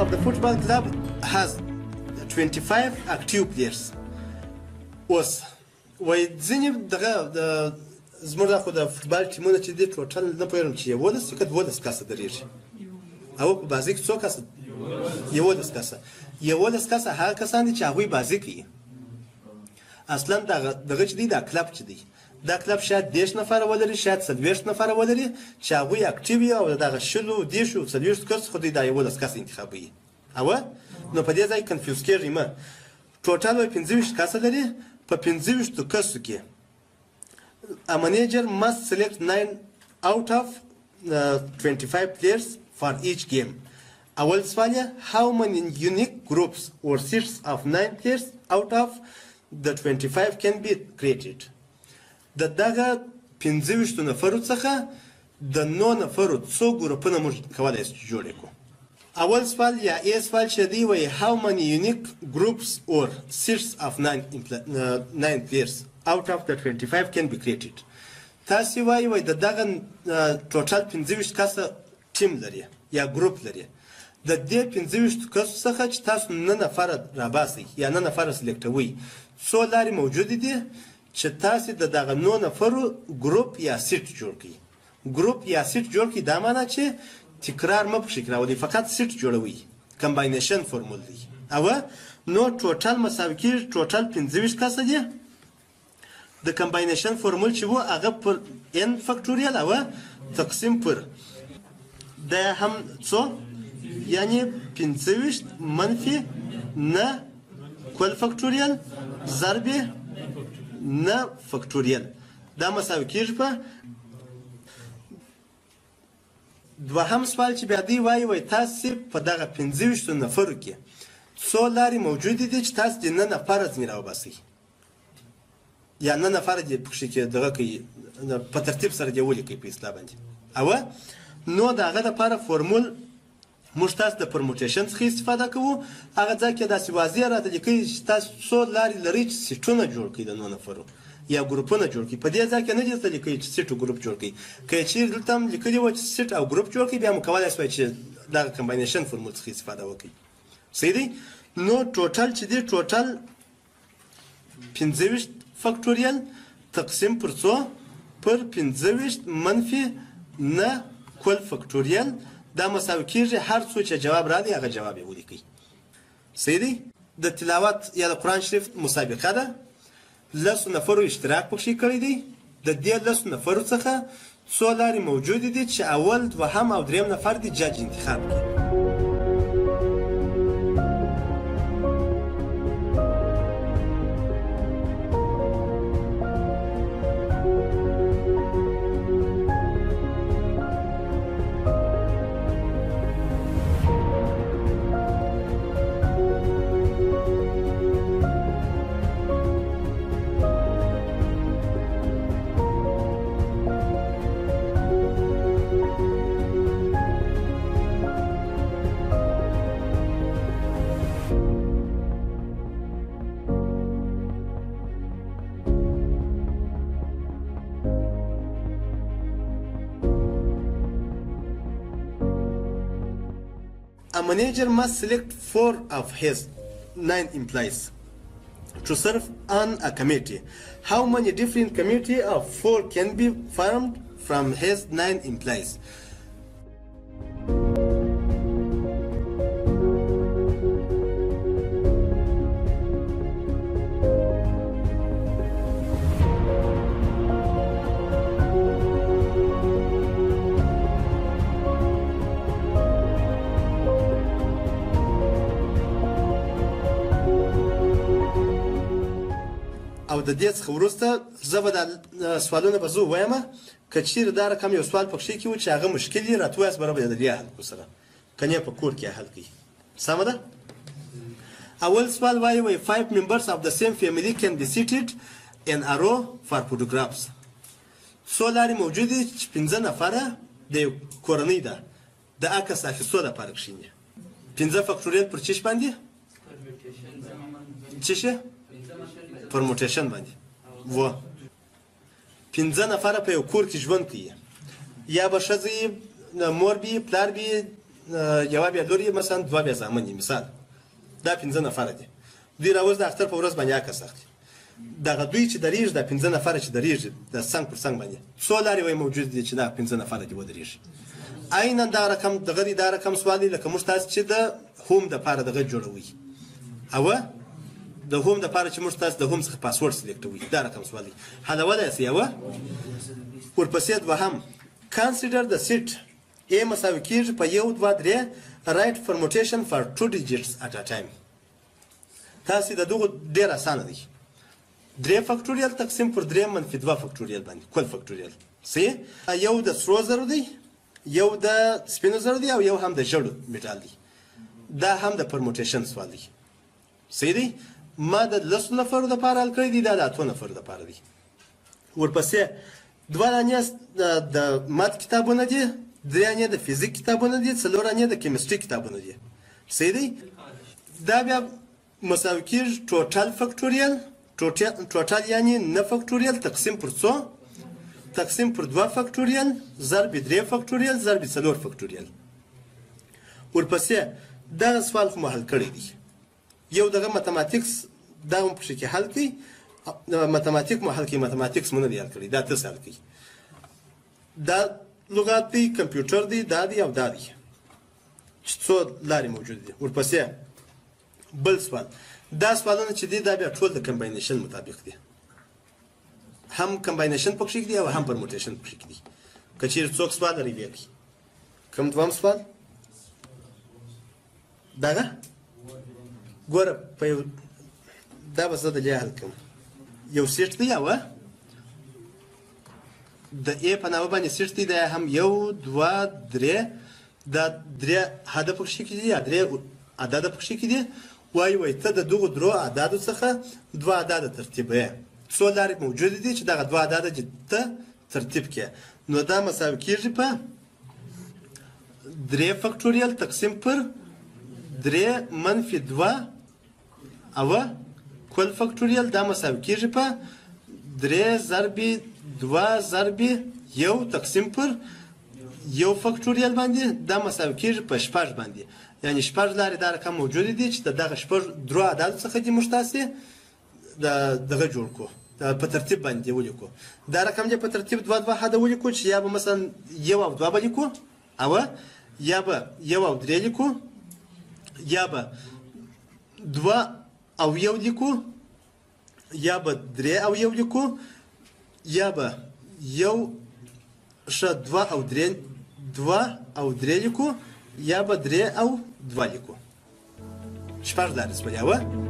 of the football club has 25 active players. اوس وای ځینې دغه زموږ خو د فوټبال ټیمونه چې دي ټوټل نه پوهېږم چې 11 که 12 کسه درېږي او په بازي کې څو کسه 11 کسه 11 کسه هغه کسان دي چې هغوی بازي کوي اصلا دغه چې دی دا کلب چې دی دا کلب شاید 10 نفره ولري شاید 40 نفره ولري چې هغوی اکټیو وي او دغه شلو 10 او 40 کس خو دی دا 11 کس انتخابوي او نو په دې ځای کنفیوز کېږي مه ټوټل وایي 25 کسه لري په 25 کسو کې a manager must select 9 out of 25 players for each game. اول سوال how many unique groups or sets of 9 players out of the 25 can be created. دغه 25 نفرو څخه د 9 نفرو څو ګروپونه موږ کولی شو جوړ کړو. اول سوال یا ای سوال چې دی وایي how many unique groups or sets of 9 players out of the 25 can be created. تاسو وایي دغه ټوټل 25 کسه ټیم لري یا ګروپ لري د دې 25 کسو څخه چې تاسو 9 نفره راباسئ یا 9 نفره سلیکټوئ څو لارې موجودې دي چې تاسو د دغه 9 نفرو ګروپ یا سیټ جوړ کړئ ګروپ یا سیټ جوړ کړئ دا معنی چې تکرار مه پکښې کراولئ فقط سیټ جوړوئ کمباینیشن فورمول دی او نو ټوټل مساوي کېږي ټوټل 25 کسه دي د کمباینیشن فورمول چې وو هغه پر n فکټوریال او تقسیم پر د هم څو یعنی 25 منفي نه کل فکټوریال ضرب نه فکټوریال دا مساوي کېږي په دوهم سوال چې بیا دی وایي تاسو په دغه 25 نفرو کې څو لارې موجودې دي چې تاسو د 9 نفره ځینې راوباسئ یا 9 نفره دې پکښې کې دغه کوي په ترتیب سره دې ولیکئ په اصطلاح باندې او نو د هغه دپاره فورمول موږ تاسو د پرموټیشن څخه استفاده کوو هغه ځای کې داسې واضح راته لیکئ چې تاسو څو لارې لرئ چې سیټونه جوړ کړئ د 9 نفرو یا ګروپونه جوړ کړئ په دې ځای کې نه درته لیکئ چې سیټ او ګروپ جوړ کړئ که یې چیرې دلته هم لیکلي وه چې سیټ او ګروپ جوړ کړئ بیا مو کولی شوی چې دغه کمباینیشن فورمول څخه استفاده وکړئ صحیح دی نو ټوټل چې دی ټوټل 25 فکټوریال تقسیم پر څو پر 25 منفي نه کل فکټوریال دا مساوي کېږي هر څو چې جواب راځي هغه جواب یې ولیکئ صحیح دی د تلاوت یا د قرآن شریف مسابقه ده 10 نفرو اشتراک پکښې کړی دی د دې 10 نفرو څخه څو لارې موجودې دي چې اول دوهم او دریم نفر دي جج انتخاب کړي A manager must select 4 of his 9 employees to serve on a committee. How many different committee of 4 can be formed from his 9 employees? او د دې څخه وروسته زه به دا سوالونه به زه ووایم که چیرې دا رقم یو سوال پکښې کې و چې هغه مشکل یې راته ووایاست به د دې حل کړو سره که نه په کور کې حل کړي سمه ده اول سوال وایي 5 members of the same family can be seated in a row for photographs څو لارې موجودې دي چې 5 نفره د یو کورنۍ ده د عکس اخیستو لپاره کښېني 5 فکټوریال پر چیش باندې چی شي پرموټیشن باندې و 15 نفره په یو کور کې ژوند کوي یا به ښځه مور بي پلار بي یوه بیا لور یې مثلا دوه بیا زامن یې مثال دا 5 نفره دي دوی راوز د اختر په ورځ باندې عکس اخلي دغه دوی چې درېږي دا 5 نفره چې درېږي د څنګ پر څنګ باندې څو لارې وایي موجود دي چې دا 5 نفره دي ودرېږي عینا دا رقم دغه دی دا رقم سوال دی لکه موږ تاسو چې د هوم دپاره دغه جوړوي او د هوم دپاره چې موږ تاسو د هوم څخه پاسورډ سلیکټوي دا رقم سوال دی حلولی یاست یوه ورپسې دوهم consider the set A مساوي کېږي په 1 2 3 write permutation for 2 digits at a time تاسې د دغو ډېر اسانه دی 3 فکټوریال تقسیم پر 3 منفي 2 فکټوریال باندې کل فکټوریال صحیح یو د سرو زرو دی یو د سپینو زرو دی او یو هم د ژړو میټال دی دا هم د پرموټیشن سوال دی صحیح دی ما د 10 نفرو دپاره حل کړی دی دا د 8 نفرو دپاره دی ورپسې دوه دانې د مات کتابونه دي درې دانې د فزیک کتابونه دي څلور دانې د کیمستري کتابونه دي صحیح دی دا بیا مساوي کېږي ټوټل فکټوریال ټوټل یعنی نه فکټوریال تقسیم پر څو تقسیم پر 2 فکټوریال ضرب 3 فکټوریال ضرب 4 فکټوریال ورپسې دغه سوال خو مو حل کړی دی یو دغه ماتماتیکس دا هم پکې کې حل کوي ماتماتیک مو حل کوي ماتماتیکس مو نه دی حل کړی دا تاسو حل کوي دا لغات دی کمپیوټر دی دا دی او دا دی چې څو لارې موجود دي ورپسې بل سوال دا سوالونه چې دي دا بیا ټول د کمباینیشن مطابق دي هم کمباینیشن پکې دی او هم پرموټیشن پکې دی که چیرې څوک سوال لري بیا کوي کوم دوام سوال دغه ګوره په دا به زه د حل کوم یو سیټ دی او د ا په نامه باندې سیټ دی دا هم 1 2 3 دا 3 هدف پکې کې دي یا 3 عدد پکې کې دي وای ته د دغه درو اعدادو څخه 2 عدد ترتیبوي څو لارې موجود دي چې دغه 2 عدد ته ترتیب کې نو دا مساوي کېږي په 3 فکټوریال تقسیم پر 3 منفي 2 او کل فکټوریال دا مساوي کېږي په 3 ضرب 2 ضرب 1 تقسیم پر 1 فکټوریال باندې دا مساوي کېږي په 6 باندې یعنی 6 لارې دا رقم موجود دي چې دغه 6 درو عدد څخه دي موږ تاسې دغه جوړ کړو په ترتیب باندې ولیکو دا رقم دې په ترتیب 2 2 حد ولیکو چې یا به مثلا 1 او 2 ولیکو او یا به 1 او 3 لیکو یا به 2 او 1 لیکو یا به 3 او 1 لیکو یا به 1 2 او 3 2 او 3 لیکو یا به 3 او 2 لیکو شپږ لارې سوال یوه